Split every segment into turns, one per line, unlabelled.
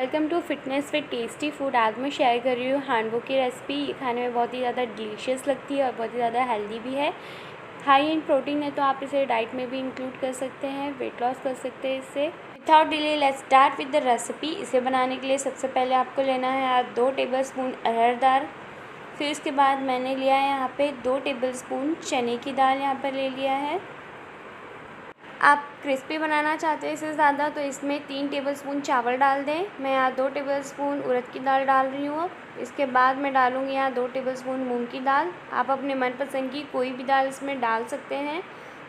Welcome to fitness with tasty food. आज मैं share कर रही हूँ हांडवो की रेसिपी। ये खाने में बहुत ही ज़्यादा डिलीशियस लगती है और बहुत ही ज़्यादा हेल्दी भी है। हाई इन प्रोटीन है, तो आप इसे डाइट में भी इंक्लूड कर सकते हैं, वेट लॉस कर सकते हैं इससे। Without delay let's start with the recipe. इसे बनाने के लिए सबसे पहले आपको लेना है 2 टेबलस्पून अरहर दाल। फिर उसके बाद मैंने लिया है यहाँ पे 2 टेबलस्पून चने की दाल यहाँ पर ले लिया है। आप क्रिस्पी बनाना चाहते हैं इससे ज़्यादा, तो इसमें 3 टेबलस्पून चावल डाल दें। मैं यहाँ 2 टेबलस्पून उड़द की दाल डाल रही हूँ। इसके बाद मैं डालूँगी यहाँ 2 टेबलस्पून मूंग की दाल। आप अपने मनपसंद की कोई भी दाल इसमें डाल सकते हैं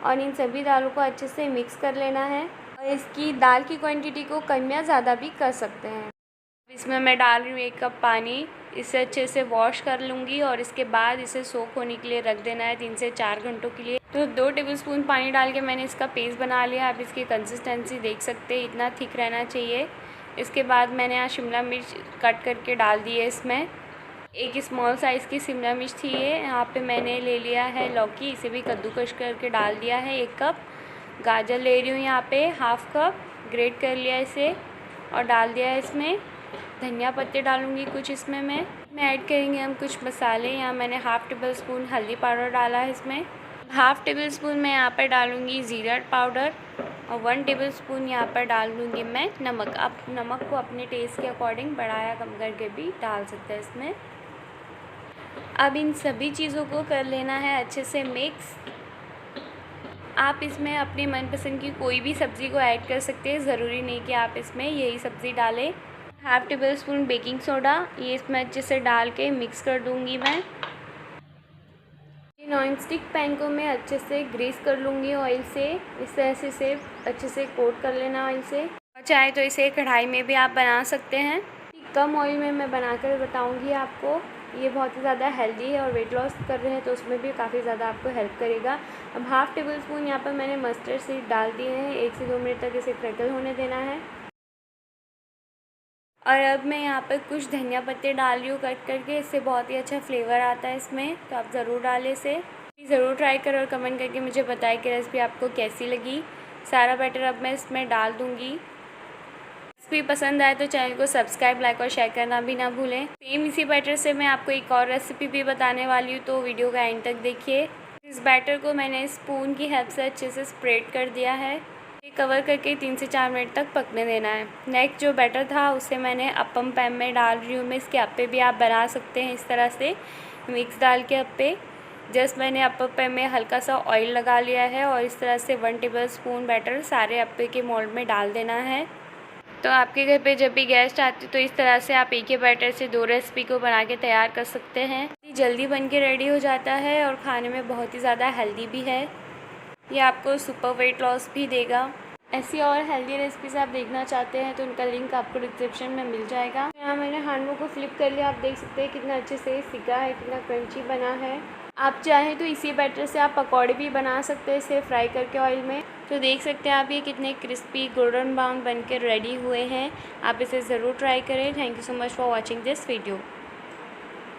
और इन सभी दालों को अच्छे से मिक्स कर लेना है। और इसकी दाल की क्वांटिटी को कम या ज़्यादा भी कर सकते हैं। इसमें मैं डाल रही हूँ 1 कप पानी। इसे अच्छे से वॉश कर लूँगी और इसके बाद इसे सोक होने के लिए रख देना है 3 से 4 घंटों के लिए। तो 2 टेबलस्पून पानी डाल के मैंने इसका पेस्ट बना लिया। आप इसकी कंसिस्टेंसी देख सकते हैं, इतना थिक रहना चाहिए। इसके बाद मैंने यहाँ शिमला मिर्च कट करके डाल दी है इसमें। एक स्मॉल साइज़ की शिमला मिर्च थी ये। यहाँ पे मैंने ले लिया है लौकी, इसे भी कद्दूकस करके डाल दिया है 1 कप। गाजर ले रही हूँ यहाँ पे हाफ़ कप, ग्रेट कर लिया इसे और डाल दिया है इसमें। धनिया पत्ते डालूँगी कुछ इसमें मैं ऐड करेंगे हम कुछ मसाले। यहाँ मैंने हाफ़ टेबल स्पून हल्दी पाउडर डाला है इसमें। हाफ़ टेबल स्पून मैं यहाँ पर डालूँगी ज़ीरा पाउडर और 1 टेबल स्पून यहाँ पर डाल दूँगी मैं नमक। आप नमक को अपने टेस्ट के अकॉर्डिंग बढ़ाया कम करके भी डाल सकते हैं इसमें। अब इन सभी चीज़ों को कर लेना है अच्छे से मिक्स। आप इसमें अपनी मनपसंद की कोई भी सब्ज़ी को ऐड कर सकते हैं, ज़रूरी नहीं कि आप इसमें यही सब्ज़ी डालें। Half table spoon baking soda ये इसमें अच्छे से डाल के मिक्स कर दूंगी मैं। नॉन स्टिक पैन को मैं अच्छे से ग्रीस कर लूँगी ऑयल से। इस तरह से इसे अच्छे से कोट कर लेना ऑयल से। और चाहे तो इसे कढ़ाई में भी आप बना सकते हैं। कम ऑयल में मैं बनाकर बताऊँगी आपको। ये बहुत ही ज़्यादा हेल्दी है और वेट लॉस कर रहे हैं तो उसमें भी काफ़ी ज़्यादा आपको हेल्प करेगा। अब हाफ़ टेबल स्पून यहाँ पर मैंने मस्टर्ड सीड डाल दिए हैं। 1 से 2 मिनट तक इसे क्रैकल होने देना है। और अब मैं यहाँ पर कुछ धनिया पत्ते डाल रही हूँ कट करके। इससे बहुत ही अच्छा फ्लेवर आता है इसमें, तो आप ज़रूर डालें इसे। ज़रूर ट्राई करें और कमेंट करके मुझे बताएं कि रेसिपी आपको कैसी लगी। सारा बैटर अब मैं इसमें डाल दूँगी। रेसिपी पसंद आए तो चैनल को सब्सक्राइब, लाइक और शेयर करना भी ना भूलें। सेम इसी बैटर से मैं आपको एक और रेसिपी भी बताने वाली हूँ, तो वीडियो का एंड तक देखिए। इस बैटर को मैंने स्पून की हेल्प से अच्छे से स्प्रेड कर दिया है। कवर करके 3 से 4 मिनट तक पकने देना है। नेक्स्ट जो बैटर था उसे मैंने अप्पम पैन में डाल रही हूँ मैं। इसके अप्पे भी आप बना सकते हैं इस तरह से मिक्स डाल के अप्पे। जस्ट मैंने अप्पम पैन में हल्का सा ऑयल लगा लिया है और इस तरह से 1 टेबल स्पून बैटर सारे अप्पे के मोल्ड में डाल देना है। तो आपके घर पे जब भी गेस्ट आते तो इस तरह से आप एक ही बैटर से 2 रेसिपी को बना के तैयार कर सकते हैं। जल्दी बन के रेडी हो जाता है और खाने में बहुत ही ज़्यादा हेल्दी भी है। ये आपको सुपर वेट लॉस भी देगा। ऐसी और हेल्दी रेसिपीज़ आप देखना चाहते हैं तो उनका लिंक आपको डिस्क्रिप्शन में मिल जाएगा। यहाँ मैंने हांडवो को फ्लिप कर लिया। आप देख सकते हैं कितना अच्छे से सिका है, कितना क्रंची बना है। आप चाहें तो इसी बैटर से आप पकौड़े भी बना सकते हैं इसे फ्राई करके ऑयल में। तो देख सकते हैं आप ये कितने क्रिस्पी गोल्डन ब्राउन बन के रेडी हुए हैं। आप इसे ज़रूर ट्राई करें। Thank you so much for watching this video.